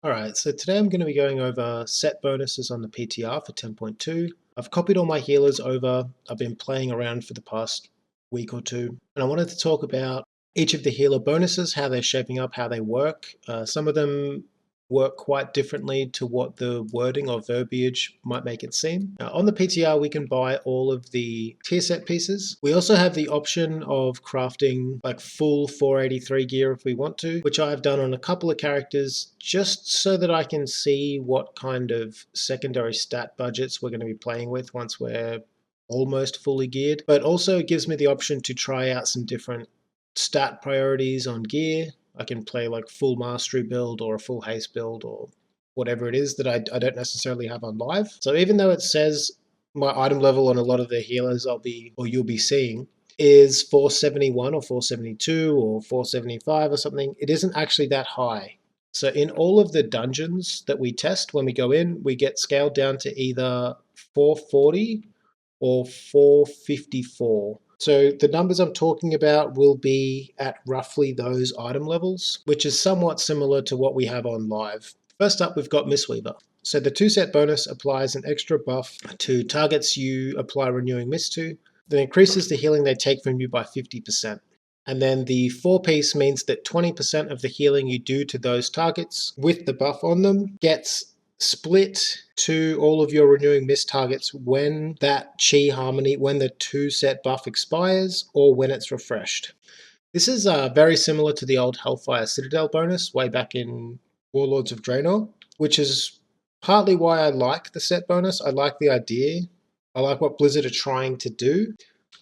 Alright, so today I'm going to be going over set bonuses on the PTR for 10.2. I've copied all my healers over. I've been playing around for the past week or two, and I wanted to talk about each of the healer bonuses, how they're shaping up, how they work. Some of them work quite differently to what the wording or verbiage might make it seem. Now, on the PTR, we can buy all of the tier set pieces. We also have the option of crafting like full 483 gear if we want to, which I've done on a couple of characters just so that I can see what kind of secondary stat budgets we're going to be playing with once we're almost fully geared. But also it gives me the option to try out some different stat priorities on gear. I can play like full mastery build or a full haste build or whatever it is that I don't necessarily have on live. So even though it says my item level on a lot of the healers you'll be seeing is 471 or 472 or 475 or something, it isn't actually that high. So in all of the dungeons that we test when we go in, we get scaled down to either 440 or 454. So the numbers I'm talking about will be at roughly those item levels, which is somewhat similar to what we have on live. First up, we've got Mistweaver. So the 2-set bonus applies an extra buff to targets you apply Renewing Mist to, that increases the healing they take from you by 50%. And then the 4-piece means that 20% of the healing you do to those targets with the buff on them gets split to all of your Renewing Mist targets when that Chi Harmony, when the 2-set buff expires or when it's refreshed. This is very similar to the old Hellfire Citadel bonus way back in Warlords of Draenor, which is partly why I like the set bonus. I like the idea. I like what Blizzard are trying to do.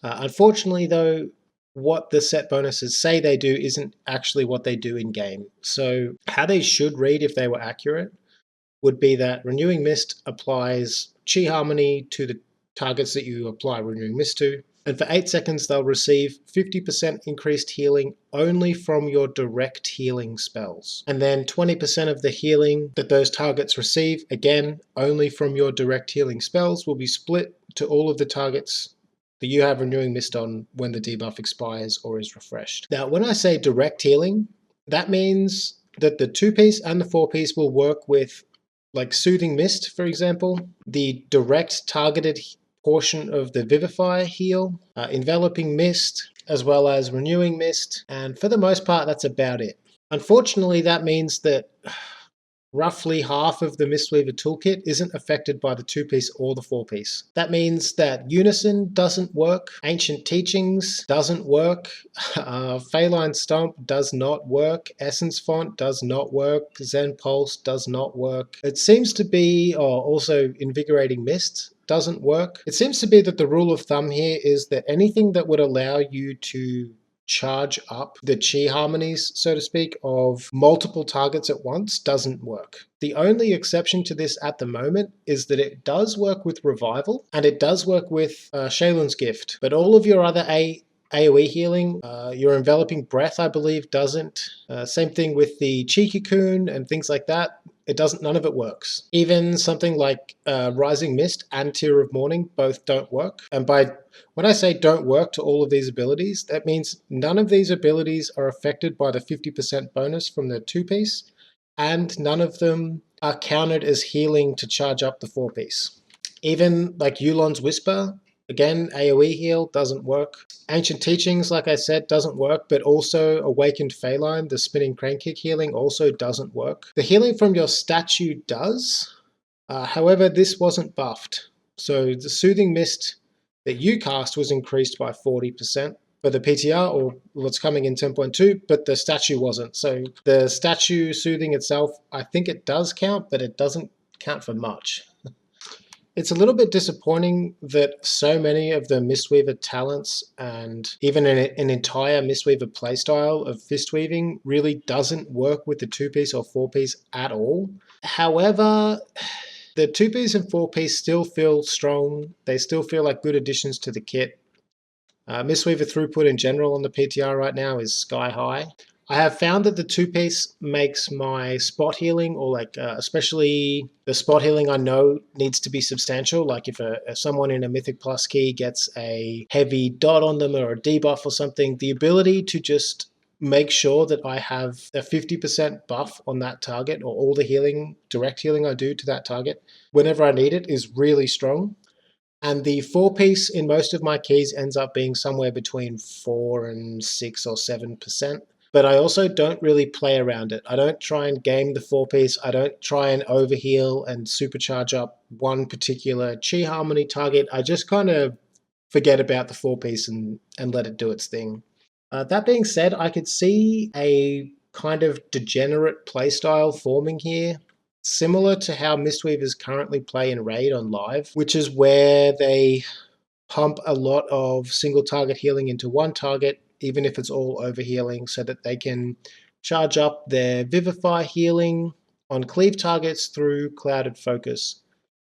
Unfortunately though, what the set bonuses say they do isn't actually what they do in game. So how they should read if they were accurate would be that Renewing Mist applies Chi Harmony to the targets that you apply Renewing Mist to, and for 8 seconds they'll receive 50% increased healing only from your direct healing spells. And then 20% of the healing that those targets receive, again, only from your direct healing spells, will be split to all of the targets that you have Renewing Mist on when the debuff expires or is refreshed. Now, when I say direct healing, that means that the 2-piece and the 4-piece will work with like Soothing Mist, for example, the direct targeted portion of the Vivify heal, Enveloping Mist, as well as Renewing Mist, and for the most part that's about it. Unfortunately, that means that roughly half of the Mistweaver toolkit isn't affected by the 2-piece or the 4-piece. That means that Unison doesn't work, Ancient Teachings doesn't work, Feline Stomp does not work, Essence Font does not work, Zen Pulse does not work. It seems to be, also Invigorating Mist doesn't work. It seems to be that the rule of thumb here is that anything that would allow you to charge up the Chi harmonies, so to speak, of multiple targets at once doesn't work. The only exception to this at the moment is that it does work with Revival and it does work with Shaylin's Gift, but all of your other AoE healing, your Enveloping Breath, I believe, doesn't. Same thing with the Chi Cocoon and things like that. It doesn't, none of it works. Even something like Rising Mist and Tear of Morning both don't work. And when I say don't work to all of these abilities, that means none of these abilities are affected by the 50% bonus from the 2-piece, and none of them are counted as healing to charge up the 4-piece. Even like Yulon's Whisper, again, AoE heal doesn't work. Ancient Teachings, like I said, doesn't work, but also Awakened Feline, the Spinning Crane Kick healing, also doesn't work. The healing from your statue does, however, this wasn't buffed. So the Soothing Mist that you cast was increased by 40% for the PTR, or what's coming in 10.2, but the statue wasn't. So the statue soothing itself, I think it does count, but it doesn't count for much. It's a little bit disappointing that so many of the Mistweaver talents and even an entire Mistweaver playstyle of fist weaving really doesn't work with the 2-piece or 4-piece at all. However, the 2-piece and 4-piece still feel strong. They still feel like good additions to the kit. Mistweaver throughput in general on the PTR right now is sky high. I have found that the 2-piece makes my spot healing, or like especially the spot healing I know needs to be substantial. Like if someone in a Mythic Plus key gets a heavy dot on them or a debuff or something, the ability to just make sure that I have a 50% buff on that target, or all the healing, direct healing I do to that target whenever I need it is really strong. And the 4-piece in most of my keys ends up being somewhere between 4 and 6 or 7%. But I also don't really play around it. I don't try and game the 4-piece. I don't try and overheal and supercharge up one particular chi harmony target. I just kind of forget about the 4-piece and let it do its thing. That being said, I could see a kind of degenerate playstyle forming here, similar to how Mistweavers currently play in Raid on Live, which is where they pump a lot of single target healing into one target, even if it's all overhealing, so that they can charge up their Vivify healing on cleave targets through Clouded Focus.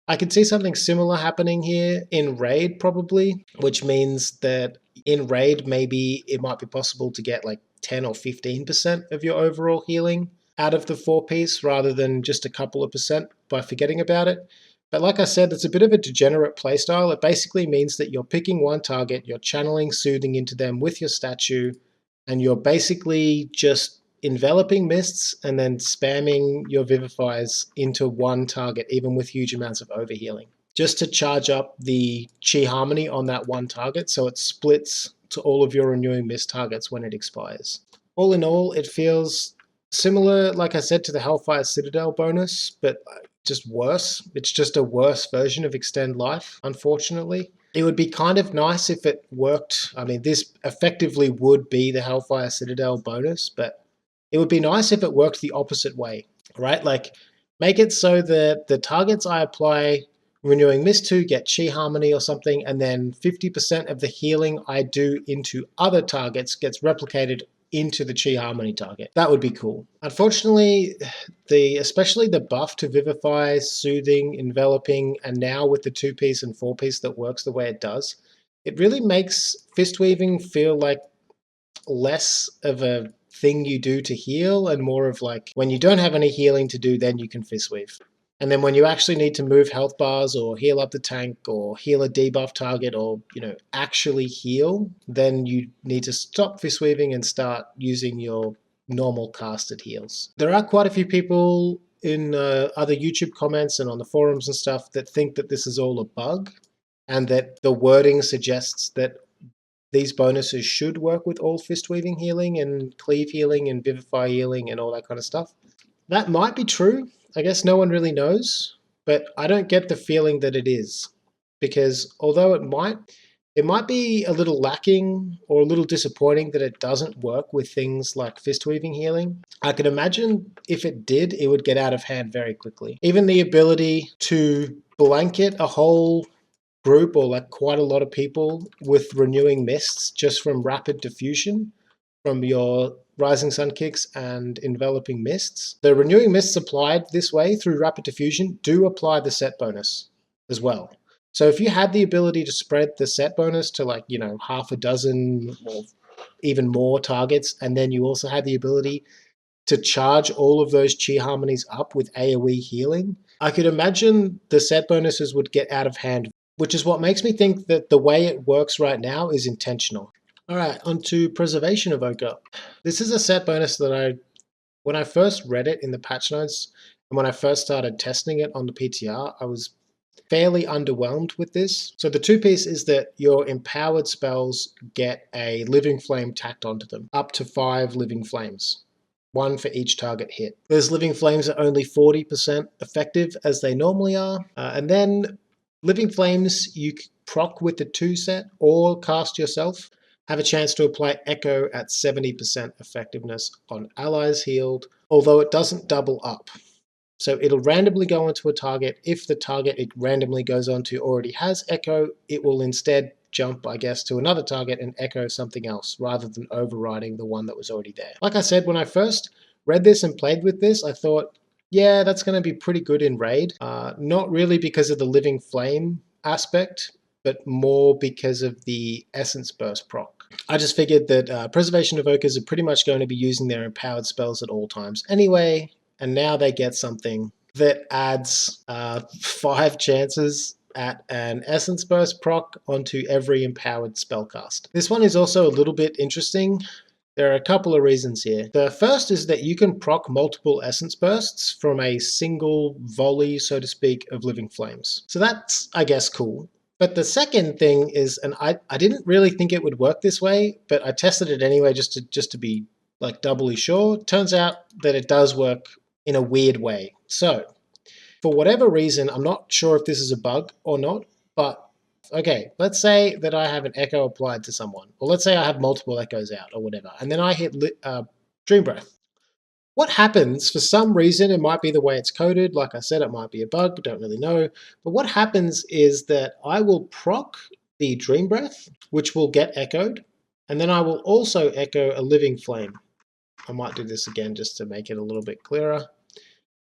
I could see something similar happening here in Raid probably, which means that in Raid maybe it might be possible to get like 10 or 15% of your overall healing out of the 4-piece rather than just a couple of percent by forgetting about it. But like I said, it's a bit of a degenerate playstyle. It basically means that you're picking one target, you're channeling soothing into them with your statue, and you're basically just enveloping mists and then spamming your vivifiers into one target, even with huge amounts of overhealing, just to charge up the chi harmony on that one target so it splits to all of your renewing mist targets when it expires. All in all, it feels similar, like I said, to the Hellfire Citadel bonus, but just worse. It's just a worse version of Extend Life, unfortunately. It would be kind of nice if it worked. I mean, this effectively would be the Hellfire Citadel bonus, but it would be nice if it worked the opposite way, right? Like, make it so that the targets I apply Renewing Mist to get Chi Harmony or something, and then 50% of the healing I do into other targets gets replicated into the Chi Harmony target. That would be cool. Unfortunately, especially the buff to Vivify, Soothing, Enveloping, and now with the 2-piece and 4-piece that works the way it does, it really makes fist weaving feel like less of a thing you do to heal and more of like when you don't have any healing to do, then you can fist weave. And then when you actually need to move health bars or heal up the tank or heal a debuff target or, actually heal, then you need to stop fist weaving and start using your normal casted heals. There are quite a few people in other YouTube comments and on the forums and stuff that think that this is all a bug and that the wording suggests that these bonuses should work with all fist weaving healing and cleave healing and vivify healing and all that kind of stuff. That might be true. I guess no one really knows, but I don't get the feeling that it is, because although it might be a little lacking or a little disappointing that it doesn't work with things like fist weaving healing. I could imagine if it did, it would get out of hand very quickly. Even the ability to blanket a whole group or like quite a lot of people with renewing mists just from rapid diffusion from your Rising Sun kicks and enveloping mists. The renewing mists applied this way through rapid diffusion do apply the set bonus as well. So if you had the ability to spread the set bonus to like, half a dozen or even more targets, and then you also had the ability to charge all of those chi harmonies up with AoE healing, I could imagine the set bonuses would get out of hand, which is what makes me think that the way it works right now is intentional. All right, on to Preservation Evoker. This is a set bonus that when I first read it in the patch notes and when I first started testing it on the PTR, I was fairly underwhelmed with this. So the 2-piece is that your empowered spells get a living flame tacked onto them, up to 5 living flames. 1 for each target hit. Those living flames are only 40% effective as they normally are. And then living flames you proc with the 2 set or cast yourself. Have a chance to apply Echo at 70% effectiveness on allies healed, although it doesn't double up. So it'll randomly go onto a target. If the target it randomly goes onto already has Echo, it will instead jump, I guess, to another target and echo something else rather than overriding the one that was already there. Like I said, when I first read this and played with this, I thought, yeah, that's going to be pretty good in Raid. Not really because of the Living Flame aspect, but more because of the Essence Burst proc. I just figured that Preservation Evokers are pretty much going to be using their empowered spells at all times anyway, and now they get something that adds 5 chances at an Essence Burst proc onto every empowered spellcast. This one is also a little bit interesting There are a couple of reasons here. The first is that you can proc multiple essence bursts from a single volley, so to speak, of living flames. So that's, I guess, cool. But the second thing is, and I didn't really think it would work this way, but I tested it anyway just to be like doubly sure. Turns out that it does work in a weird way. So for whatever reason, I'm not sure if this is a bug or not, but okay, let's say that I have an echo applied to someone, or let's say I have multiple echoes out or whatever, and then I hit Dream Breath. What happens, for some reason, it might be the way it's coded, like I said, it might be a bug, don't really know, but what happens is that I will proc the Dream Breath, which will get echoed, and then I will also echo a Living Flame. I might do this again just to make it a little bit clearer.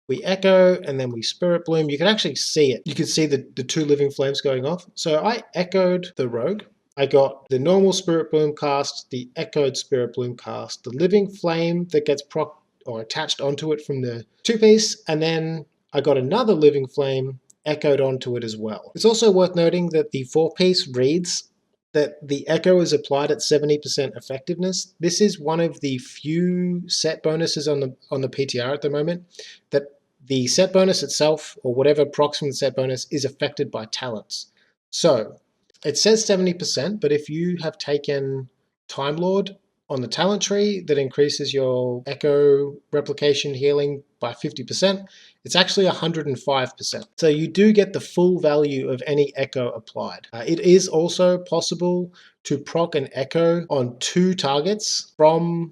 We echo and then we Spirit Bloom. You can actually see it. You can see the two living flames going off. So I echoed the rogue. I got the normal Spirit Bloom cast, the echoed Spirit Bloom cast, the living flame that gets proc or attached onto it from the two-piece, and then I got another living flame echoed onto it as well. It's also worth noting that the four-piece reads that the echo is applied at 70% effectiveness. This is one of the few set bonuses on the PTR at the moment that the set bonus itself, or whatever procs from the set bonus, is affected by talents. So it says 70%, but if you have taken Time Lord on the talent tree that increases your echo replication healing by 50%, it's actually 105%. So you do get the full value of any echo applied. It is also possible to proc an echo on 2 targets from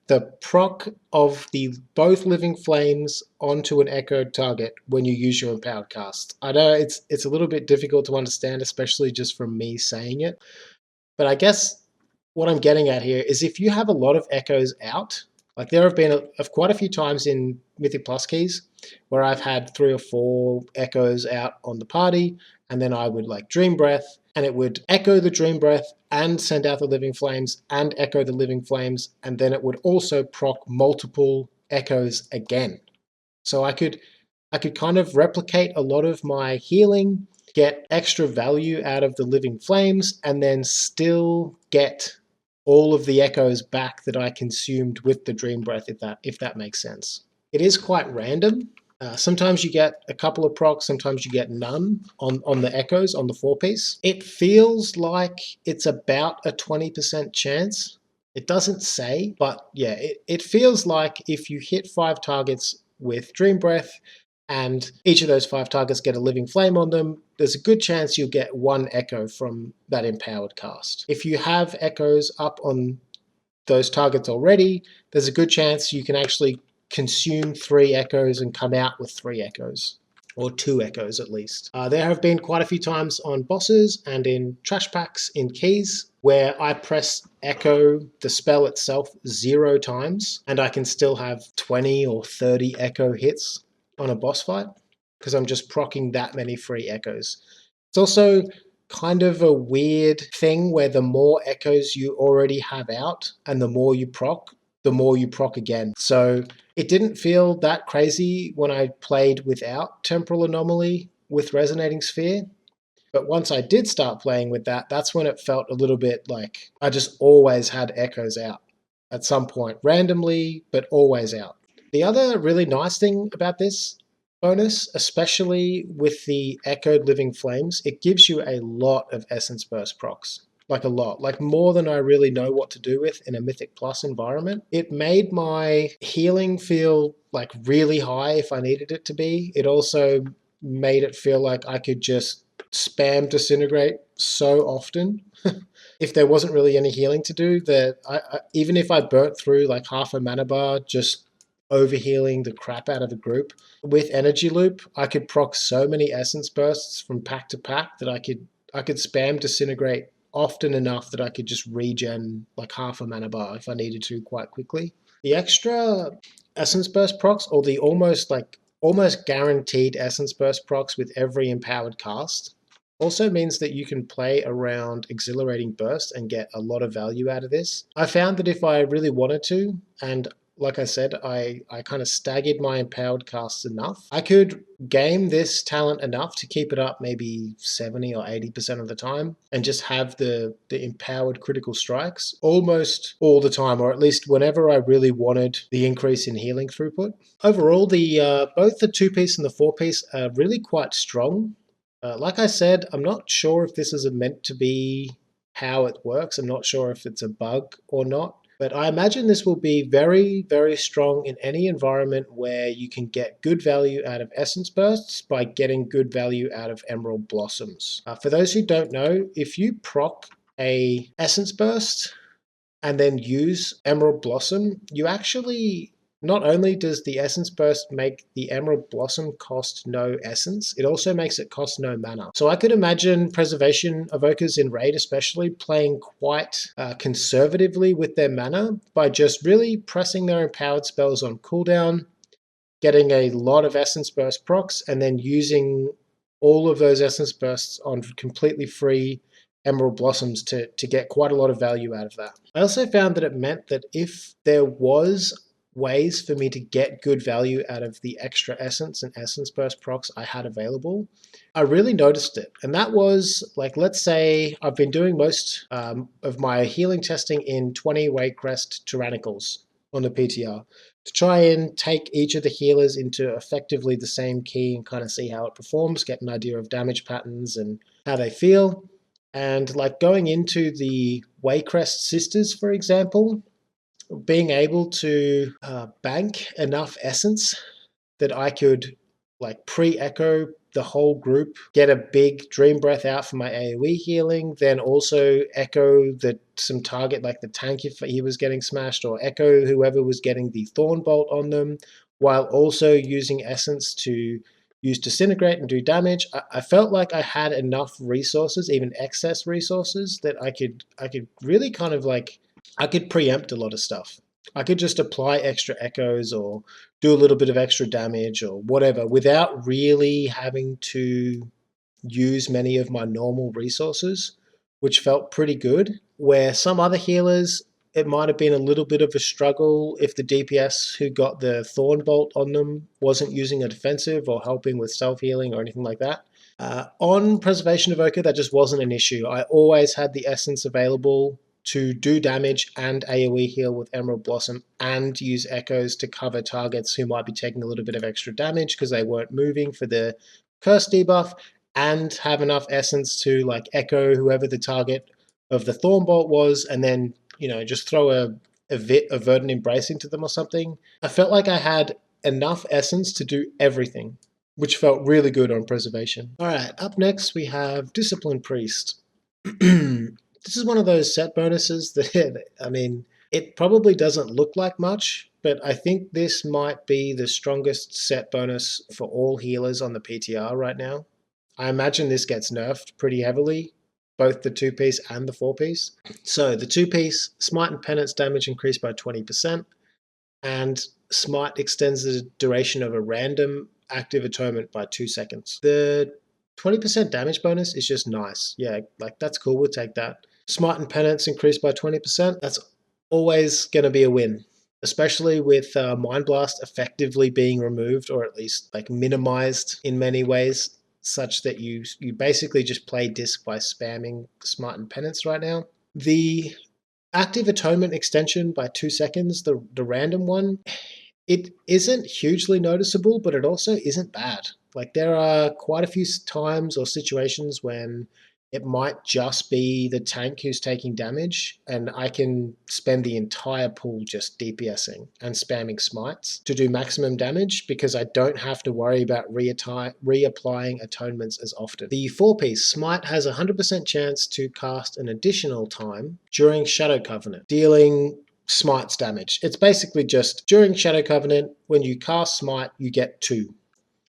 the proc of the both living flames onto an echoed target when you use your empowered cast. I know it's a little bit difficult to understand, especially just from me saying it, but I guess what I'm getting at here is if you have a lot of echoes out, like there have been quite a few times in Mythic Plus keys where I've had 3 or 4 echoes out on the party, and then I would like Dream Breath, and it would echo the Dream Breath and send out the Living Flames and echo the Living Flames, and then it would also proc multiple echoes again. So I could kind of replicate a lot of my healing, get extra value out of the Living Flames, and then still get all of the echoes back that I consumed with the Dream Breath, if that makes sense. It is quite random. Sometimes you get a couple of procs, sometimes you get none on the echoes on the 4-piece. It feels like it's about a 20% chance. It doesn't say, but yeah, it feels like if you hit 5 targets with Dream Breath and each of those 5 targets get a living flame on them, there's a good chance you'll get 1 echo from that empowered cast. If you have echoes up on those targets already, there's a good chance you can actually consume 3 echoes and come out with 3 echoes, or 2 echoes at least. There have been quite a few times on bosses and in trash packs in keys where I press echo the spell itself 0 times and I can still have 20 or 30 echo hits on a boss fight because I'm just proccing that many free echoes. It's also kind of a weird thing where the more echoes you already have out and the more you proc again. So it didn't feel that crazy when I played without Temporal Anomaly with Resonating Sphere. But once I did start playing with that, that's when it felt a little bit like I just always had echoes out at some point, randomly, but always out. The other really nice thing about this bonus, especially with the Echoed Living Flames, it gives you a lot of Essence Burst procs. Like a lot, like more than I really know what to do with in a Mythic Plus environment. It made my healing feel like really high if I needed it to be. It also made it feel like I could just spam Disintegrate so often. If there wasn't really any healing to do, that even if I burnt through like half a mana bar just overhealing the crap out of the group, with Energy Loop, I could proc so many Essence Bursts from pack to pack that I could spam Disintegrate often enough that I could just regen like half a mana bar if I needed to quite quickly. The extra Essence Burst procs, or the almost guaranteed Essence Burst procs with every empowered cast, also means that you can play around Exhilarating Burst and get a lot of value out of this. I found that if I really wanted to, and like I said, I kind of staggered my empowered casts enough. I could game this talent enough to keep it up maybe 70 or 80% of the time and just have the empowered critical strikes almost all the time, or at least whenever I really wanted the increase in healing throughput. Overall, the both the 2-piece and the 4-piece are really quite strong. Like I said, I'm not sure if this is meant to be how it works. I'm not sure if it's a bug or not. But I imagine this will be very, very strong in any environment where you can get good value out of Essence Bursts by getting good value out of Emerald Blossoms. For those who don't know, if you proc a Essence Burst and then use Emerald Blossom, you actually, not only does the Essence Burst make the Emerald Blossom cost no essence, it also makes it cost no mana. So I could imagine Preservation Evokers in Raid especially playing quite conservatively with their mana by just really pressing their empowered spells on cooldown, getting a lot of Essence Burst procs, and then using all of those Essence Bursts on completely free Emerald Blossoms to get quite a lot of value out of that. I also found that it meant that if there was ways for me to get good value out of the extra Essence and Essence Burst procs I had available, I really noticed it. And that was, like, let's say I've been doing most of my healing testing in 20 Waycrest Tyrannicals on the PTR to try and take each of the healers into effectively the same key and kind of see how it performs, get an idea of damage patterns and how they feel. And like going into the Waycrest Sisters, for example, being able to bank enough essence that I could like pre-echo the whole group, get a big Dream Breath out for my AoE healing, then also echo some target like the tank if he was getting smashed, or echo whoever was getting the Thorn Bolt on them, while also using essence to use Disintegrate and do damage. I felt like I had enough resources, even excess resources, that I could really kind of like, I could preempt a lot of stuff. I could just apply extra echoes or do a little bit of extra damage or whatever without really having to use many of my normal resources, which felt pretty good. Where some other healers, it might have been a little bit of a struggle if the DPS who got the Thorn Bolt on them wasn't using a defensive or helping with self-healing or anything like that. On Preservation Evoker, that just wasn't an issue. I always had the essence available to do damage and AoE heal with Emerald Blossom and use echoes to cover targets who might be taking a little bit of extra damage because they weren't moving for the curse debuff, and have enough essence to like echo whoever the target of the Thorn Bolt was, and then, you know, just throw a Verdant Embrace into them or something. I felt like I had enough essence to do everything, which felt really good on Preservation. All right, up next we have Discipline Priest. This is one of those set bonuses that, I mean, it probably doesn't look like much, but I think this might be the strongest set bonus for all healers on the PTR right now. I imagine this gets nerfed pretty heavily, both the 2-piece and the 4-piece. So the 2-piece, Smite and Penance damage increased by 20%, and Smite extends the duration of a random active atonement by 2 seconds. The 20% damage bonus is just nice. Yeah, like that's cool, we'll take that. Smite and Penance increased by 20%. That's always going to be a win, especially with Mind Blast effectively being removed, or at least like minimized in many ways, such that you basically just play Disc by spamming Smite and Penance right now. The Active Atonement extension by 2 seconds, the random one, it isn't hugely noticeable, but it also isn't bad. Like there are quite a few times or situations when it might just be the tank who's taking damage, and I can spend the entire pool just DPSing and spamming smites to do maximum damage because I don't have to worry about reapplying atonements as often. The 4-piece Smite has a 100% chance to cast an additional time during Shadow Covenant, dealing Smite's damage. It's basically just during Shadow Covenant, when you cast Smite, you get 2.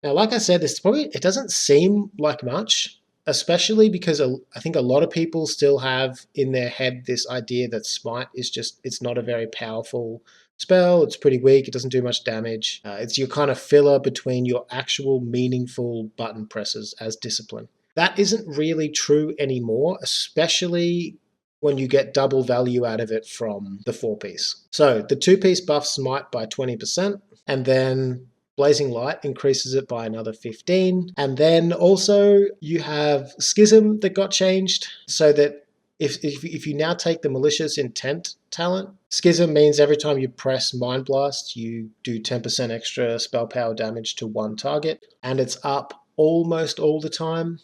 Now, like I said, it doesn't seem like much, especially because I think a lot of people still have in their head this idea that Smite is just, it's not a very powerful spell, it's pretty weak, it doesn't do much damage. It's your kind of filler between your actual meaningful button presses as Discipline. That isn't really true anymore, especially when you get double value out of it from the 4-piece. So the 2-piece buffs Smite by 20%, and then Blazing Light increases it by another 15. And then also you have Schism that got changed, so that if you now take the Malicious Intent talent, Schism means every time you press Mind Blast, you do 10% extra spell power damage to one target, and it's up almost all the time.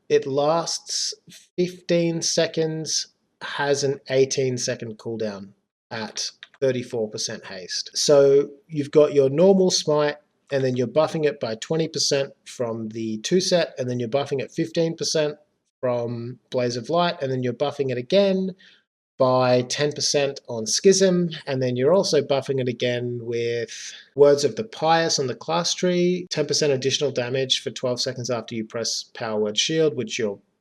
It lasts 15 seconds, has an 18-second cooldown at 34% haste. So you've got your normal Smite, and then you're buffing it by 20% from the 2-set, and then you're buffing it 15% from Blaze of Light, and then you're buffing it again by 10% on Schism, and then you're also buffing it again with Words of the Pious on the class tree, 10% additional damage for 12 seconds after you press Power Word Shield,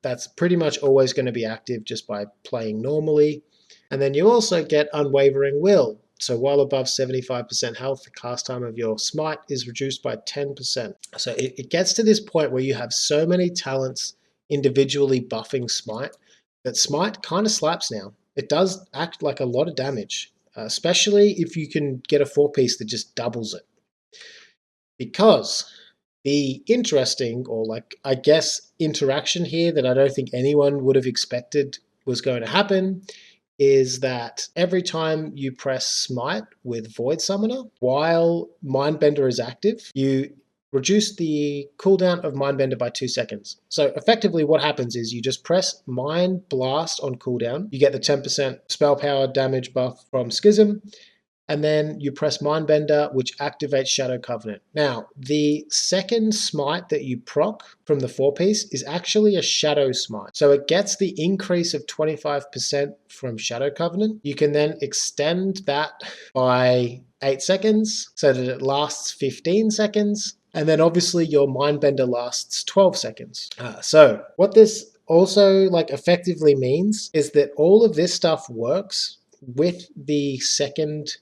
that's pretty much always going to be active just by playing normally. And then you also get Unwavering Will. So while above 75% health, the cast time of your Smite is reduced by 10%. So it gets to this point where you have so many talents individually buffing Smite that Smite kind of slaps now. It does act like a lot of damage, especially if you can get a 4-piece that just doubles it. Because the interesting, or like, I guess, interaction here that I don't think anyone would have expected was going to happen is that every time you press Smite with Void Summoner, while Mindbender is active, you reduce the cooldown of Mindbender by 2 seconds. So effectively what happens is you just press Mind Blast on cooldown, you get the 10% spell power damage buff from Schism, and then you press Mindbender, which activates Shadow Covenant. Now, the second Smite that you proc from the 4-piece is actually a Shadow Smite. So it gets the increase of 25% from Shadow Covenant. You can then extend that by 8 seconds so that it lasts 15 seconds. And then obviously your Mindbender lasts 12 seconds. So what this also effectively means is that all of this stuff works with the second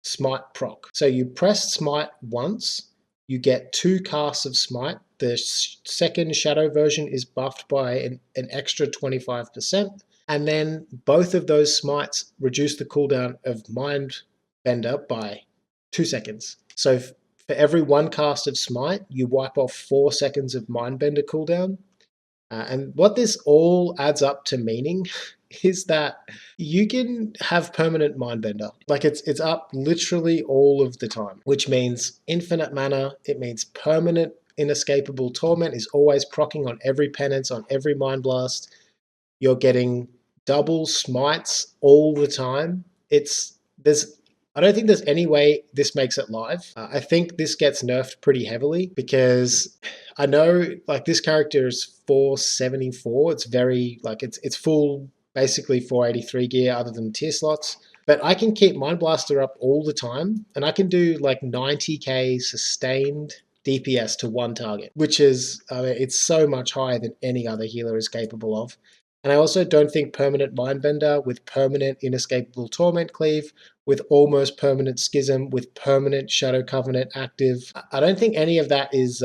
Smite proc. So you press Smite once, you get 2 casts of Smite. The second Shadow version is buffed by an extra 25%. And then both of those Smites reduce the cooldown of Mindbender by 2 seconds. So for every 1 cast of Smite, you wipe off 4 seconds of Mindbender cooldown. And what this all adds up to meaning is that you can have permanent Mindbender. It's up literally all of the time, which means infinite mana. It means permanent inescapable torment is always proccing on every penance, on every Mind Blast. You're getting double Smites all the time. I don't think there's any way this makes it live. I think this gets nerfed pretty heavily because I know this character is 474. It's very it's full basically 483 gear other than tier slots. But I can keep Mind Blaster up all the time, and I can do 90k sustained DPS to one target, which is it's so much higher than any other healer is capable of. And I also don't think permanent Mindbender with permanent inescapable Torment Cleave, with almost permanent Schism, with permanent Shadow Covenant active, I don't think any of that is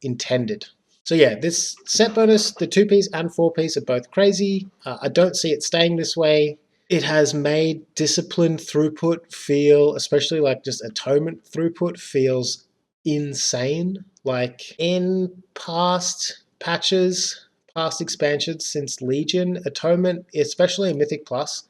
intended. So yeah, this set bonus, the 2-piece and 4-piece are both crazy. I don't see it staying this way. It has made Discipline throughput feel, especially just Atonement throughput, feels insane. In past patches, past expansions since Legion, Atonement, especially in Mythic Plus,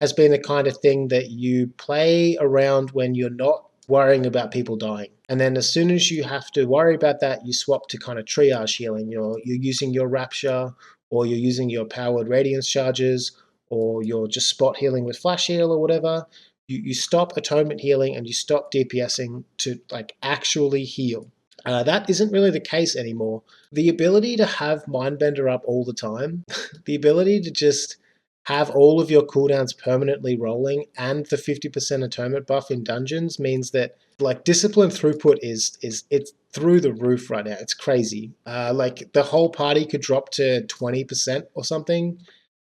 has been the kind of thing that you play around when you're not worrying about people dying. And then as soon as you have to worry about that, you swap to kind of triage healing. You're using your Rapture, or you're using your Powered Radiance charges, or you're just spot healing with Flash Heal or whatever. You stop Atonement healing and you stop DPSing to actually heal. That isn't really the case anymore. The ability to have Mindbender up all the time, the ability to just have all of your cooldowns permanently rolling, and the 50% atonement buff in dungeons means that Discipline throughput it's through the roof right now. It's crazy. The whole party could drop to 20% or something,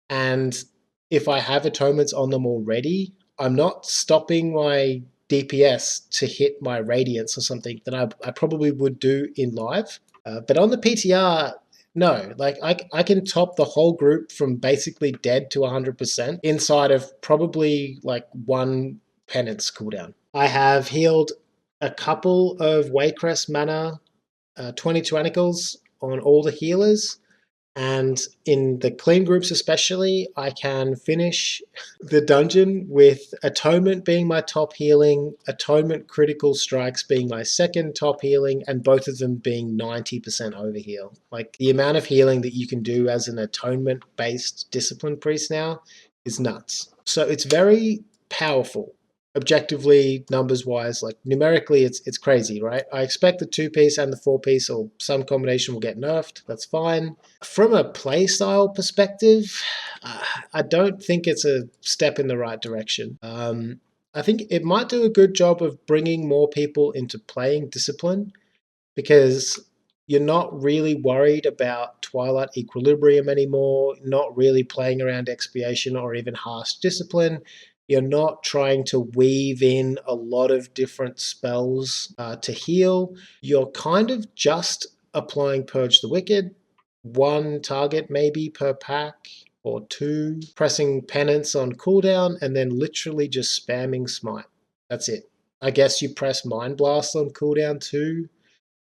and if I have atonements on them already, I'm not stopping my DPS to hit my radiance or something that I probably would do in live. But on the PTR, No, like I can top the whole group from basically dead to 100% inside of probably like one penance cooldown. I have healed a couple of Waycrest mana 22 Anicles on all the healers. And in the clean groups especially, I can finish the dungeon with Atonement being my top healing, Atonement Critical Strikes being my second top healing, and both of them being 90% overheal. Like, the amount of healing that you can do as an Atonement-based Discipline Priest now is nuts. So it's very powerful. Objectively, numbers wise, like numerically, it's crazy, right? I expect the 2-piece and the 4-piece or some combination will get nerfed. That's fine. From a playstyle perspective, I don't think it's a step in the right direction. I think it might do a good job of bringing more people into playing Discipline, because you're not really worried about Twilight Equilibrium anymore, not really playing around Expiation or even Harsh Discipline. You're not trying to weave in a lot of different spells to heal. You're kind of just applying Purge the Wicked, one target maybe per pack, or two, pressing Penance on cooldown, and then literally just spamming Smite. That's it. I guess you press Mind Blast on cooldown too.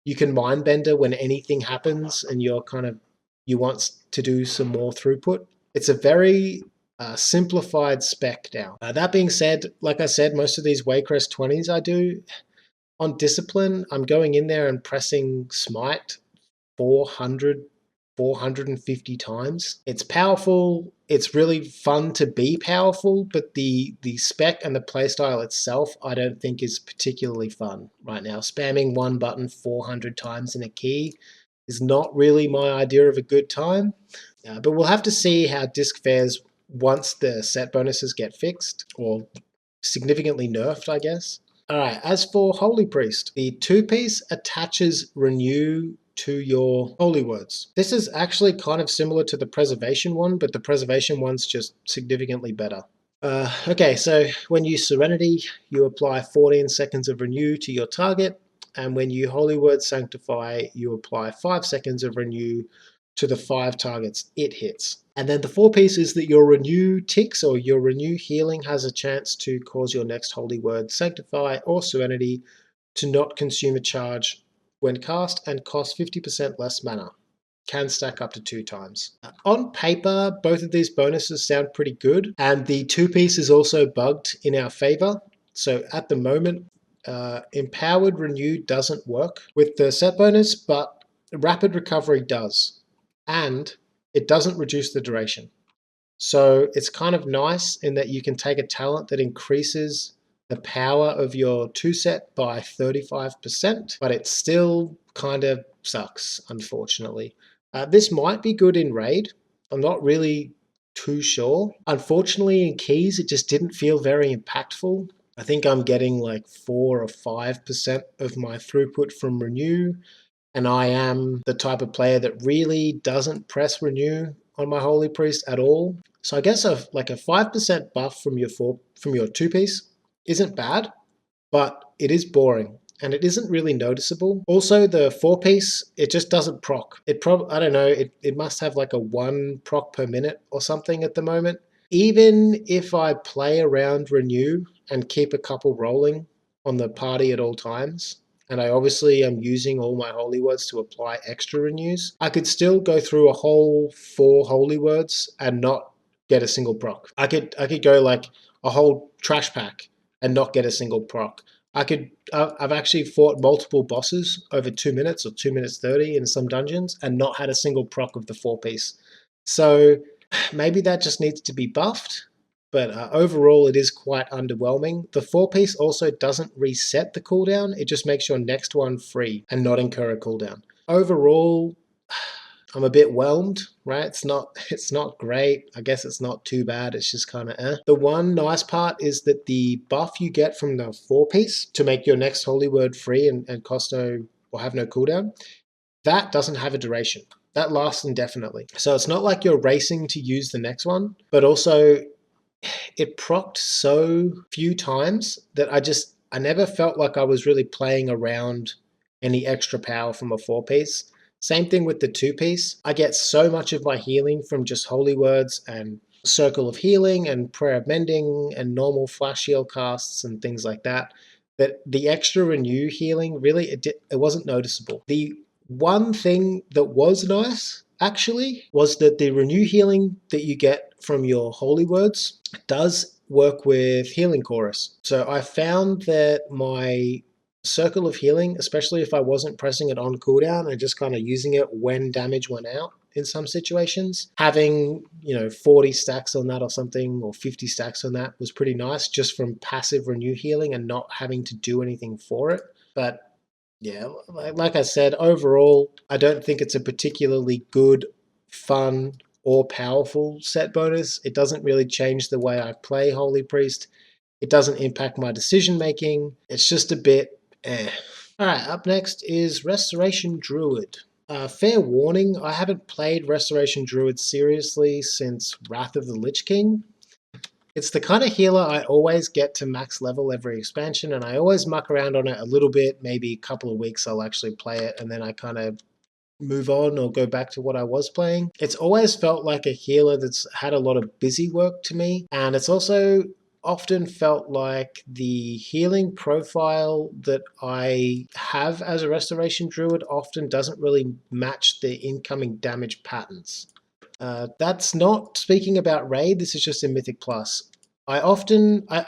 You can Mindbender when anything happens and you want to do some more throughput. It's a very simplified spec now. That being said, like I said, most of these Waycrest 20s I do on Discipline, I'm going in there and pressing Smite 400, 450 times. It's powerful. It's really fun to be powerful, but the spec and the playstyle itself, I don't think is particularly fun right now. Spamming one button 400 times in a key is not really my idea of a good time. But we'll have to see how Disc fares once the set bonuses get fixed, or significantly nerfed, I guess. Alright, as for Holy Priest, the 2-piece attaches Renew to your holy words. This is actually kind of similar to the Preservation one, but the Preservation one's just significantly better. Okay, so when you Serenity, you apply 14 seconds of Renew to your target, and when you Holy Word Sanctify, you apply 5 seconds of Renew to the 5 targets it hits. And then the 4-piece is that your Renew ticks, or your Renew healing, has a chance to cause your next Holy Word Sanctify or Serenity to not consume a charge when cast and cost 50% less mana. Can stack up to 2 times. On paper, both of these bonuses sound pretty good, and the 2-piece is also bugged in our favor. So at the moment, Empowered Renew doesn't work with the set bonus, but Rapid Recovery does. And it doesn't reduce the duration. So it's kind of nice in that you can take a talent that increases the power of your 2-set by 35%, but it still kind of sucks, unfortunately. This might be good in Raid. I'm not really too sure. Unfortunately, in Keys, it just didn't feel very impactful. I think I'm getting like 4 or 5% of my throughput from Renew, and I am the type of player that really doesn't press Renew on my Holy Priest at all. So I guess a 5% buff from your 2-piece isn't bad, but it is boring and it isn't really noticeable. Also, the 4-piece, it just doesn't proc. I don't know, it must have like a 1 proc per minute or something at the moment. Even if I play around Renew and keep a couple rolling on the party at all times, and I obviously am using all my Holy Words to apply extra Renews, I could still go through a whole 4 Holy Words and not get a single proc. I could go like a whole trash pack and not get a single proc. I've actually fought multiple bosses over 2 minutes or 2 minutes 30 in some dungeons and not had a single proc of the 4-piece. So maybe that just needs to be buffed, but overall it is quite underwhelming. The 4-piece also doesn't reset the cooldown, it just makes your next one free and not incur a cooldown. Overall, I'm a bit whelmed, right? It's not great. I guess it's not too bad. It's just kind of eh. The one nice part is that the buff you get from the 4-piece to make your next Holy Word free and cost no or have no cooldown, that doesn't have a duration. That lasts indefinitely. So it's not like you're racing to use the next one, but also it procced so few times that I never felt like I was really playing around any extra power from a 4-piece. Same thing with the two-piece. I get so much of my healing from just holy words and Circle of Healing and Prayer of Mending and normal flash heal casts and things like that, that the extra renew healing, really, it wasn't noticeable. The one thing that was nice, actually, was that the renew healing that you get from your holy words does work with Healing Chorus. So I found that my Circle of Healing, especially if I wasn't pressing it on cooldown and just kind of using it when damage went out in some situations, having 40 stacks on that or something, or 50 stacks on that was pretty nice, just from passive renew healing and not having to do anything for it. But yeah, like I said, overall, I don't think it's a particularly good, fun, or powerful set bonus. It doesn't really change the way I play Holy Priest. It doesn't impact my decision making. It's just a bit eh. Alright, up next is Restoration Druid. Fair warning, I haven't played Restoration Druid seriously since Wrath of the Lich King. It's the kind of healer I always get to max level every expansion, and I always muck around on it a little bit. Maybe a couple of weeks I'll actually play it, and then I kind of move on or go back to what I was playing. It's always felt like a healer that's had a lot of busy work to me, and it's also often felt like the healing profile that I have as a Restoration Druid often doesn't really match the incoming damage patterns. That's not speaking about Raid, this is just in Mythic Plus. I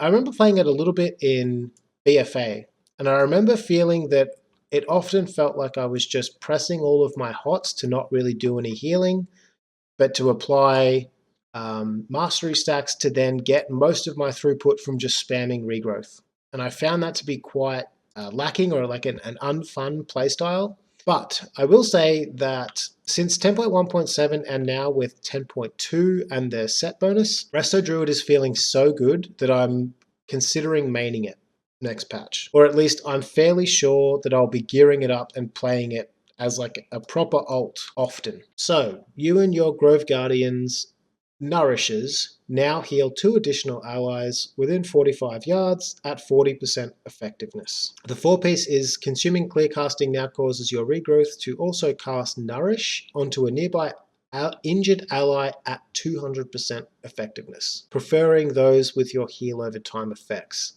remember playing it a little bit in BFA, and I remember feeling that it often felt like I was just pressing all of my hots to not really do any healing, but to apply mastery stacks to then get most of my throughput from just spamming regrowth. And I found that to be quite lacking, or like an unfun playstyle. But I will say that since 10.1.7 and now with 10.2 and the set bonus, Resto Druid is feeling so good that I'm considering maining it next patch. Or at least I'm fairly sure that I'll be gearing it up and playing it as like a proper alt often. So you and your Grove Guardians Nourishes now heal 2 additional allies within 45 yards at 40% effectiveness. The 4-piece is Consuming Clear Casting now causes your regrowth to also cast Nourish onto a nearby injured ally at 200% effectiveness, preferring those with your heal over time effects.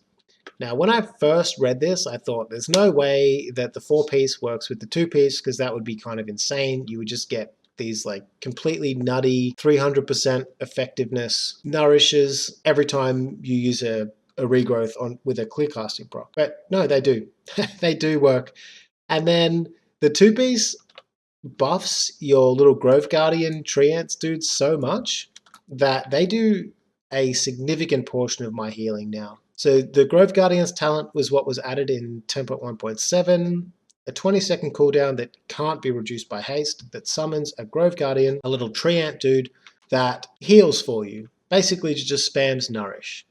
Now, when I first read this, I thought there's no way that the 4-piece works with the 2-piece, because that would be kind of insane. You would just get these like completely nutty 300% effectiveness nourishes every time you use a regrowth on with a clear casting proc. But no, they do. They do work. And then the 2-piece buffs your little Grove Guardian tree ants dudes so much that they do a significant portion of my healing now. So the Grove Guardian's talent was what was added in 10.1.7, a 20-second cooldown that can't be reduced by haste, that summons a Grove Guardian, a little tree ant dude that heals for you. Basically just spams Nourish.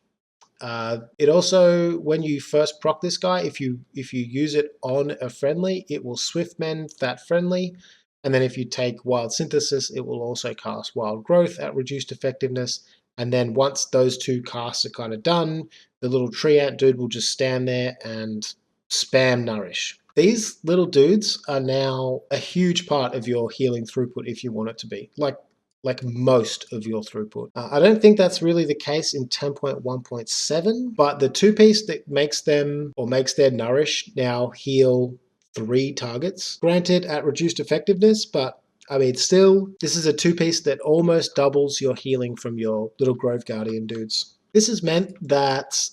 It also, when you first proc this guy, if you use it on a friendly, it will swift mend that friendly. And then if you take Wild Synthesis, it will also cast Wild Growth at reduced effectiveness. And then once those 2 casts are kind of done, the little tree ant dude will just stand there and spam Nourish. These little dudes are now a huge part of your healing throughput if you want it to be, like most of your throughput. I don't think that's really the case in 10.1.7, but the 2-piece that makes them, or makes their Nourish now heal 3 targets, granted at reduced effectiveness, but I mean, still, this is a 2-piece that almost doubles your healing from your little Grove Guardian dudes. This has meant that,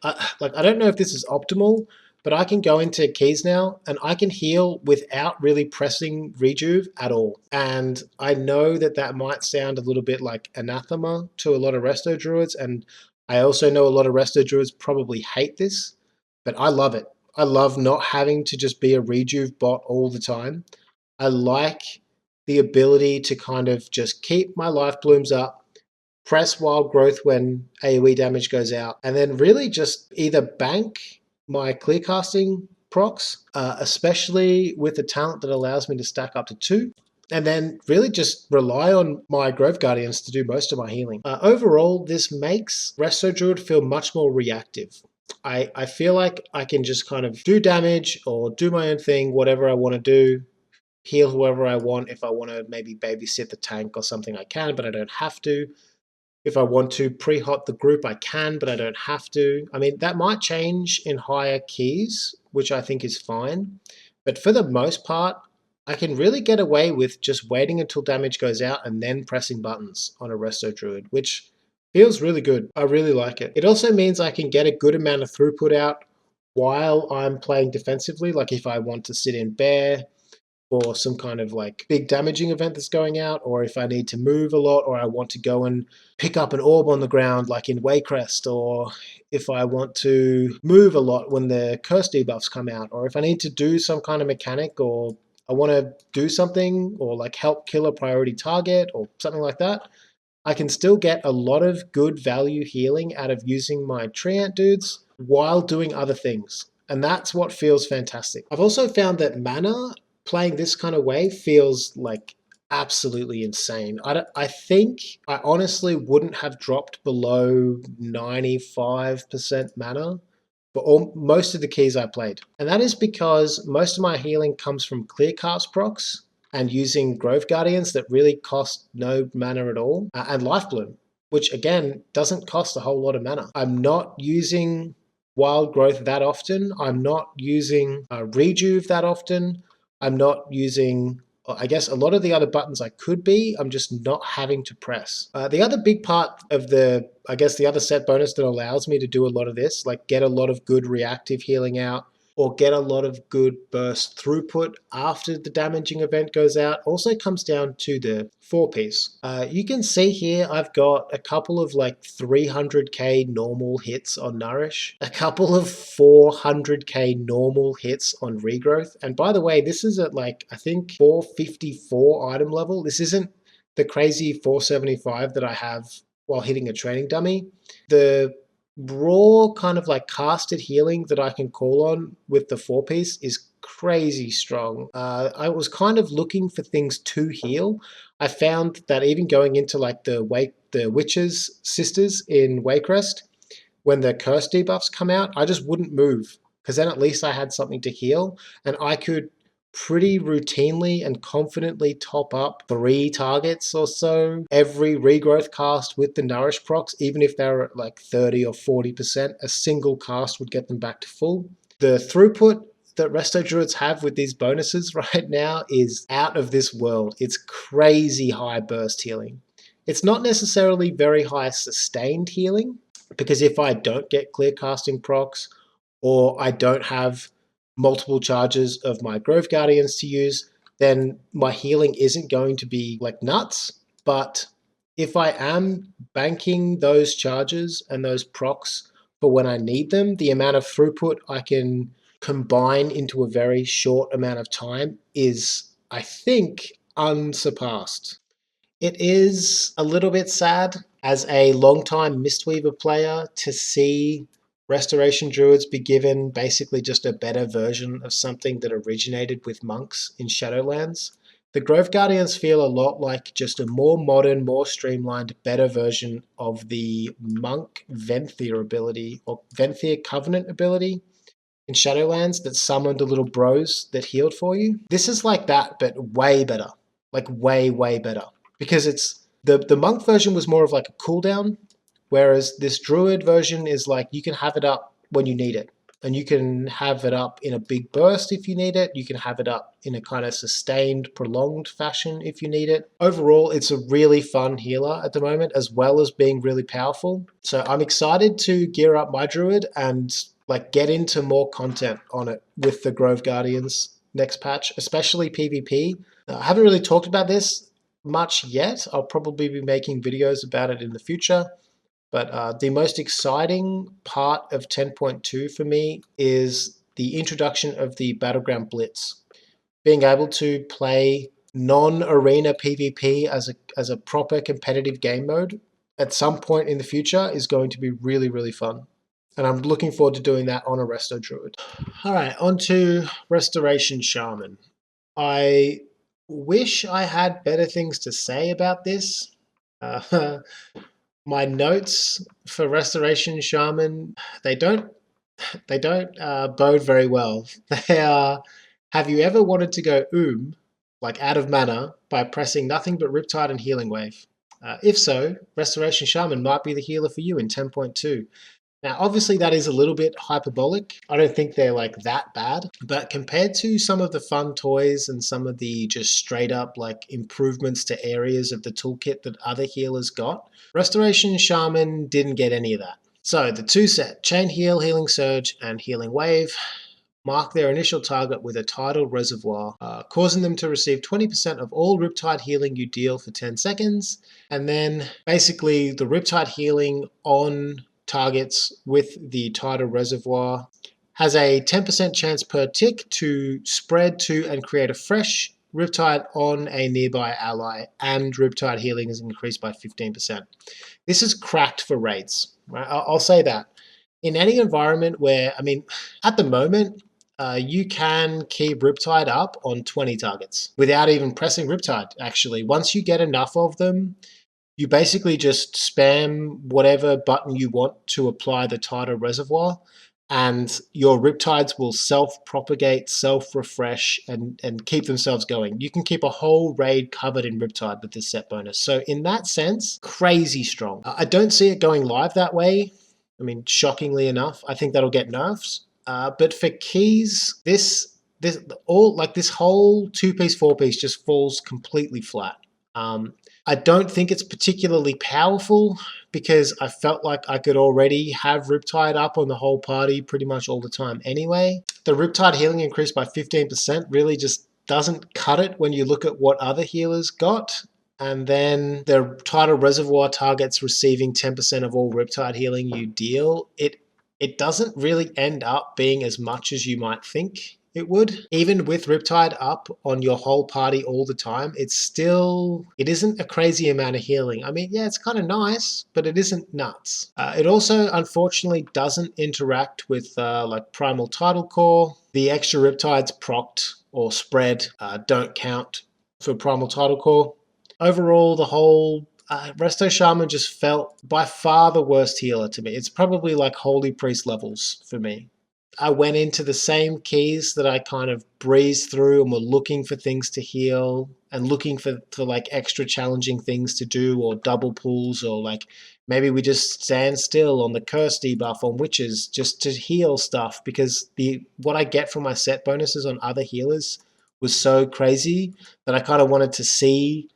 I don't know if this is optimal, but I can go into keys now and I can heal without really pressing rejuve at all. And I know that that might sound a little bit like anathema to a lot of Resto Druids, and I also know a lot of Resto Druids probably hate this, but I love it. I love not having to just be a rejuve bot all the time. I like the ability to kind of just keep my life blooms up, press Wild Growth when AoE damage goes out, and then really just either bank my clear casting procs, especially with a talent that allows me to stack up to 2, and then really just rely on my Grove Guardians to do most of my healing. Overall, this makes Resto Druid feel much more reactive. I feel like I can just kind of do damage or do my own thing, whatever I want to do, heal whoever I want. If I want to maybe babysit the tank or something, I can, but I don't have to. If I want to pre-hot the group, I can, but I don't have to. I mean, that might change in higher keys, which I think is fine. But for the most part, I can really get away with just waiting until damage goes out and then pressing buttons on a Resto Druid, which feels really good. I really like it. It also means I can get a good amount of throughput out while I'm playing defensively. Like if I want to sit in bear, or some kind of like big damaging event that's going out, or if I need to move a lot, or I want to go and pick up an orb on the ground like in Waycrest, or if I want to move a lot when the curse debuffs come out, or if I need to do some kind of mechanic, or I want to do something, or like help kill a priority target or something like that, I can still get a lot of good value healing out of using my Treant dudes while doing other things. And that's what feels fantastic. I've also found that mana playing this kind of way feels like absolutely insane. I think I honestly wouldn't have dropped below 95% mana for most of the keys I played. And that is because most of my healing comes from clear cast procs and using Grove Guardians that really cost no mana at all, and Life Bloom, which again doesn't cost a whole lot of mana. I'm not using Wild Growth that often. I'm not using Rejuve that often. I'm not using, I guess, a lot of the other buttons I could be. I'm just not having to press. The other big part of the, I guess, the other set bonus that allows me to do a lot of this, like get a lot of good reactive healing out, or get a lot of good burst throughput after the damaging event goes out, also comes down to the 4-piece. You can see here I've got a couple of like 300k normal hits on Nourish, a couple of 400k normal hits on Regrowth. And by the way, this is at like, I think 454 item level. This isn't the crazy 475 that I have while hitting a training dummy. The raw kind of like casted healing that I can call on with the 4-piece is crazy strong. I was kind of looking for things to heal. I found that even going into like the Witches Sisters in Waycrest, when the curse debuffs come out, I just wouldn't move because then at least I had something to heal, and I could pretty routinely and confidently top up 3 targets or so every regrowth cast with the Nourish procs, even if they're at like 30 or 40%, a single cast would get them back to full. The throughput that Resto Druids have with these bonuses right now is out of this world. It's crazy high burst healing. It's not necessarily very high sustained healing, because if I don't get clear casting procs, or I don't have multiple charges of my Grove Guardians to use, then my healing isn't going to be like nuts. But if I am banking those charges and those procs for when I need them, the amount of throughput I can combine into a very short amount of time is, I think, unsurpassed. It is a little bit sad as a long-time Mistweaver player to see Restoration Druids be given basically just a better version of something that originated with monks in Shadowlands. The Grove Guardians feel a lot like just a more modern, more streamlined, better version of the monk Venthyr ability, or Venthyr Covenant ability in Shadowlands that summoned the little bros that healed for you. This is like that, but way better. Like way, way better. Because it's the monk version was more of like a cooldown, whereas this druid version is like you can have it up when you need it. And you can have it up in a big burst if you need it. You can have it up in a kind of sustained, prolonged fashion if you need it. Overall, it's a really fun healer at the moment, as well as being really powerful. So I'm excited to gear up my druid and like get into more content on it with the Grove Guardians next patch, especially PvP. I haven't really talked about this much yet. I'll probably be making videos about it in the future. But the most exciting part of 10.2 for me is the introduction of the Battleground Blitz. Being able to play non-arena PvP as a proper competitive game mode at some point in the future is going to be really, really fun. And I'm looking forward to doing that on a Resto Druid. All right, on to Restoration Shaman. I wish I had better things to say about this. My notes for Restoration Shaman, they don't bode very well. They are, have you ever wanted to go like out of mana, by pressing nothing but Riptide and Healing Wave? If so, Restoration Shaman might be the healer for you in 10.2. Now, obviously, that is a little bit hyperbolic. I don't think they're like that bad, but compared to some of the fun toys and some of the just straight up like improvements to areas of the toolkit that other healers got, Restoration Shaman didn't get any of that. So the two set, Chain Heal, Healing Surge, and Healing Wave, mark their initial target with a tidal reservoir, causing them to receive 20% of all Riptide healing you deal for 10 seconds. And then basically the Riptide healing on targets with the tidal reservoir has a 10% chance per tick to spread to and create a fresh Riptide on a nearby ally, and Riptide healing is increased by 15%. This is cracked for raids, right? I'll say that. In any environment where, I mean, at the moment, you can keep Riptide up on 20 targets without even pressing Riptide, actually. Once you get enough of them, you basically just spam whatever button you want to apply the tidal reservoir, and your Riptides will self-propagate, self-refresh, and keep themselves going. You can keep a whole raid covered in Riptide with this set bonus. So in that sense, crazy strong. I don't see it going live that way. I mean, shockingly enough, I think that'll get nerfed. But for keys, this whole 2-piece, 4-piece just falls completely flat. I don't think it's particularly powerful because I felt like I could already have Riptide up on the whole party pretty much all the time anyway. The Riptide healing increase by 15% really just doesn't cut it when you look at what other healers got. And then the tidal reservoir targets receiving 10% of all Riptide healing you deal. It doesn't really end up being as much as you might think it would. Even with Riptide up on your whole party all the time, it isn't a crazy amount of healing. I mean, yeah, it's kind of nice, but it isn't nuts. It also, unfortunately, doesn't interact with like Primal Tidal Core. The extra Riptides procced or spread don't count for Primal Tidal Core. Overall, the whole Resto Shaman just felt by far the worst healer to me. It's probably like Holy Priest levels for me. I went into the same keys that I kind of breezed through and were looking for things to heal and looking for like extra challenging things to do, or double pulls, or like maybe we just stand still on the curse debuff on witches just to heal stuff, because what I get from my set bonuses on other healers was so crazy that I kind of wanted to see.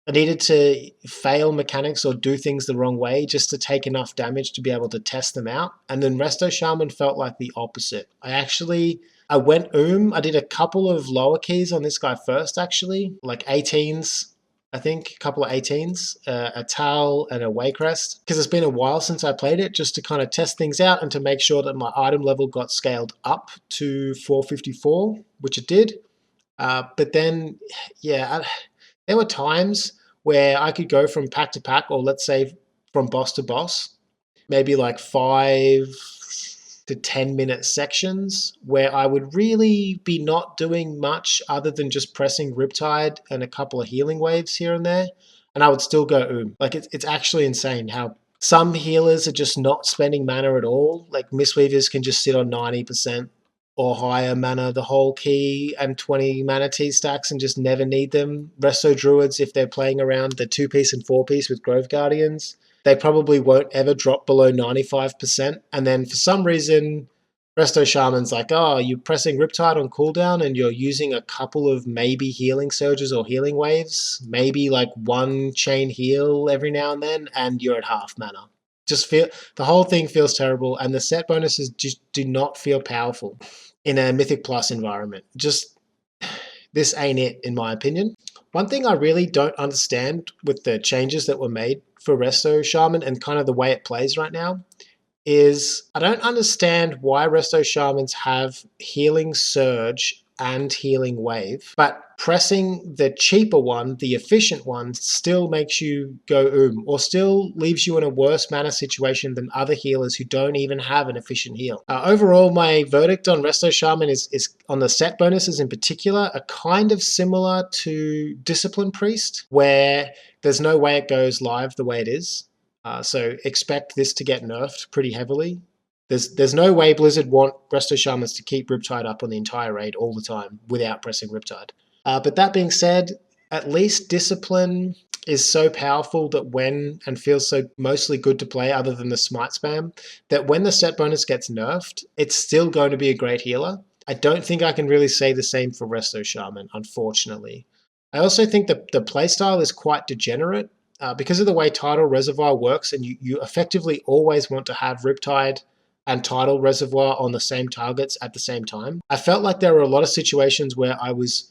I needed to fail mechanics or do things the wrong way just to take enough damage to be able to test them out. And then Resto Shaman felt like the opposite. I went I did a couple of lower keys on this guy first, actually, like 18s, I think, a couple of 18s, a Tal and a Waycrest, because it's been a while since I played it, just to kind of test things out and to make sure that my item level got scaled up to 454, which it did. But then, yeah, there were times where I could go from pack to pack, or let's say from boss to boss, maybe like 5 to 10 minute sections, where I would really be not doing much other than just pressing Riptide and a couple of healing waves here and there, and I would still go Like it's actually insane how some healers are just not spending mana at all. Like Mistweavers can just sit on 90% or higher mana the whole key and 20 mana T stacks and just never need them. Resto Druids, if they're playing around the 2-piece and 4-piece with Grove Guardians, they probably won't ever drop below 95%. And then for some reason, Resto Shaman's like, oh, you're pressing Riptide on cooldown and you're using a couple of maybe healing surges or healing waves, maybe like one chain heal every now and you're at half mana. The whole thing feels terrible, and the set bonuses just do not feel powerful in a Mythic Plus environment. This ain't it, in my opinion. One thing I really don't understand with the changes that were made for Resto Shaman and kind of the way it plays right now is I don't understand why Resto Shamans have Healing Surge and Healing Wave, but pressing the cheaper one, the efficient one, still makes you go or still leaves you in a worse mana situation than other healers who don't even have an efficient heal. Overall, my verdict on Resto Shaman is on the set bonuses in particular, are kind of similar to Discipline Priest, where there's no way it goes live the way it is. So expect this to get nerfed pretty heavily. There's no way Blizzard want Resto Shamans to keep Riptide up on the entire raid all the time without pressing Riptide. But that being said, at least Discipline is so powerful that and feels so mostly good to play other than the smite spam, that when the set bonus gets nerfed, it's still going to be a great healer. I don't think I can really say the same for Resto Shaman, unfortunately. I also think that the playstyle is quite degenerate because of the way Tidal Reservoir works, and you effectively always want to have Riptide and Tidal Reservoir on the same targets at the same time. I felt like there were a lot of situations where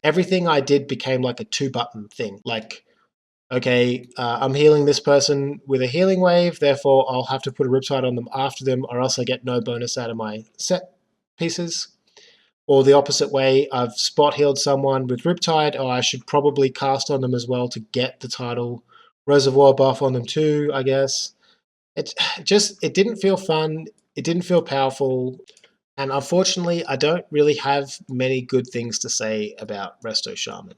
everything I did became like a 2-button thing. Like, okay, I'm healing this person with a healing wave, therefore I'll have to put a Riptide on them after them, or else I get no bonus out of my set pieces. Or the opposite way, I've spot healed someone with Riptide, oh, I should probably cast on them as well to get the Tidal Reservoir buff on them too, I guess. It didn't feel fun, it didn't feel powerful, and unfortunately, I don't really have many good things to say about Resto Shaman.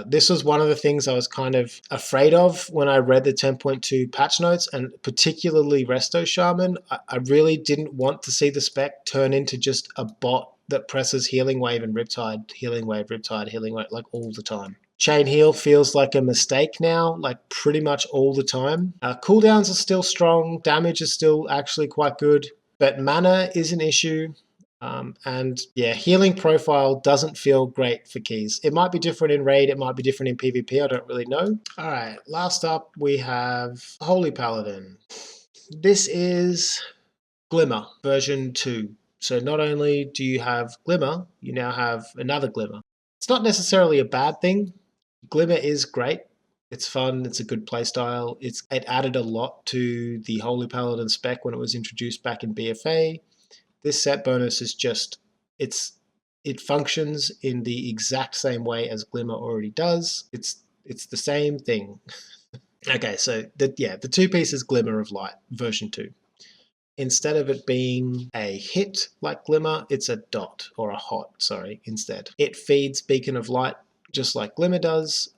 This was one of the things I was kind of afraid of when I read the 10.2 patch notes, and particularly Resto Shaman. I really didn't want to see the spec turn into just a bot that presses Healing Wave and Riptide, Healing Wave, Riptide, Healing Wave, like all the time. Chain Heal feels like a mistake now, like pretty much all the time. Cooldowns are still strong, damage is still actually quite good, but mana is an issue. And yeah, healing profile doesn't feel great for keys. It might be different in raid, it might be different in PvP, I don't really know. All right, last up we have Holy Paladin. This is Glimmer version 2. So not only do you have Glimmer, you now have another Glimmer. It's not necessarily a bad thing. Glimmer is great. It's fun, it's a good playstyle. It added a lot to the Holy Paladin spec when it was introduced back in BFA. This set bonus is just, it functions in the exact same way as Glimmer already does. It's the same thing. Okay, so the 2-piece is Glimmer of Light, version 2. Instead of it being a hit like Glimmer, it's a dot, or a hot, sorry, instead. It feeds Beacon of Light just like Glimmer does,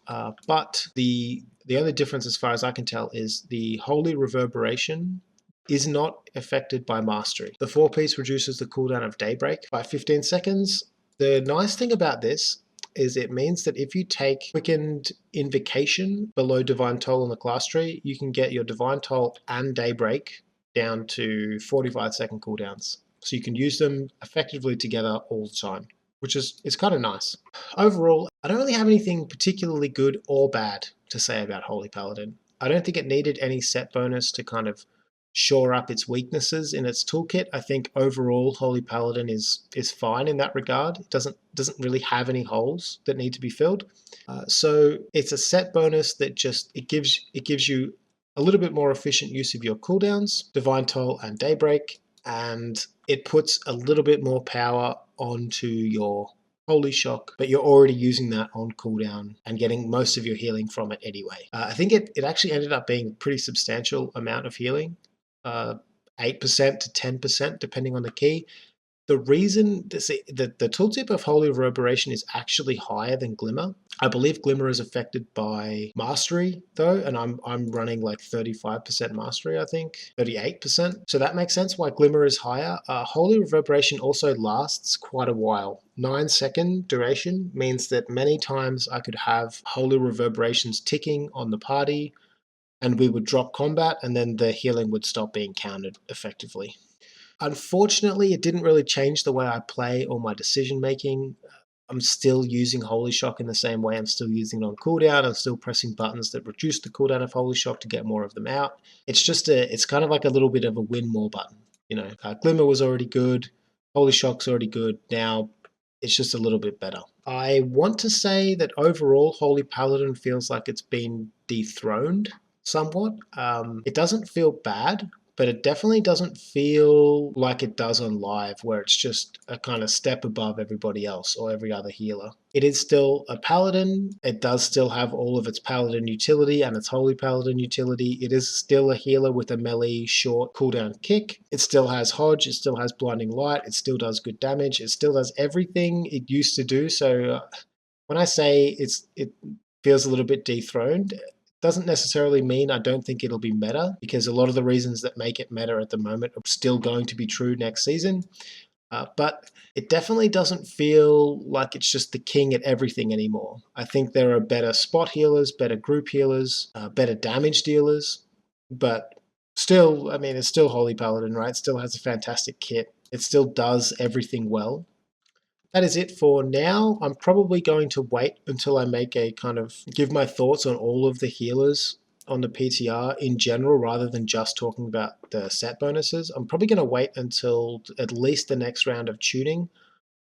but the only difference as far as I can tell is the Holy Reverberation is not affected by Mastery. The 4-piece reduces the cooldown of Daybreak by 15 seconds. The nice thing about this is it means that if you take Quickened Invocation below Divine Toll on the class tree, you can get your Divine Toll and Daybreak down to 45-second cooldowns. So you can use them effectively together all the time, which is kind of nice. Overall, I don't really have anything particularly good or bad to say about Holy Paladin. I don't think it needed any set bonus to kind of shore up its weaknesses in its toolkit. I think overall Holy Paladin is fine in that regard. It doesn't really have any holes that need to be filled. So it's a set bonus that just it gives you a little bit more efficient use of your cooldowns, Divine Toll and Daybreak, and it puts a little bit more power onto your Holy Shock, but you're already using that on cooldown and getting most of your healing from it anyway. I think it actually ended up being a pretty substantial amount of healing, 8% to 10% depending on the key. The reason the tooltip of Holy Reverberation is actually higher than Glimmer. I believe Glimmer is affected by Mastery though, and I'm running like 35% Mastery, I think, 38%. So that makes sense why Glimmer is higher. Holy Reverberation also lasts quite a while. 9-second duration means that many times I could have Holy Reverberations ticking on the party, and we would drop combat, and then the healing would stop being counted effectively. Unfortunately, it didn't really change the way I play or my decision making. I'm still using Holy Shock in the same way. I'm still using it on cooldown. I'm still pressing buttons that reduce the cooldown of Holy Shock to get more of them out. It's kind of like a little bit of a win more button. You know, Glimmer was already good. Holy Shock's already good. Now it's just a little bit better. I want to say that overall, Holy Paladin feels like it's been dethroned somewhat. It doesn't feel bad, but it definitely doesn't feel like it does on live, where it's just a kind of step above everybody else or every other healer. It is still a paladin. It does still have all of its paladin utility and its holy paladin utility. It is still a healer with a melee short cooldown kick. It still has Hodge. It still has blinding light. It still does good damage. It still does everything it used to do. So when I say it feels a little bit dethroned, doesn't necessarily mean I don't think it'll be meta, because a lot of the reasons that make it meta at the moment are still going to be true next season. But it definitely doesn't feel like it's just the king at everything anymore. I think there are better spot healers, better group healers, better damage dealers, but still, I mean, it's still Holy Paladin, right? It still has a fantastic kit. It still does everything well. That is it for now. I'm probably going to wait until I make a kind of give my thoughts on all of the healers on the PTR in general rather than just talking about the set bonuses. I'm probably going to wait until at least the next round of tuning.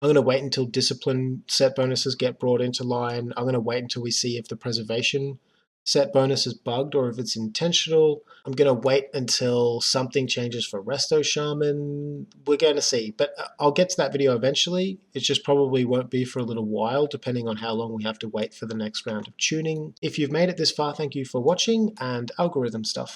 I'm going to wait until discipline set bonuses get brought into line. I'm going to wait until we see if the preservation set bonus is bugged or if it's intentional. I'm going to wait until something changes for Resto Shaman. We're going to see, but I'll get to that video eventually. It just probably won't be for a little while, depending on how long we have to wait for the next round of tuning. If you've made it this far, thank you for watching, and algorithm stuff.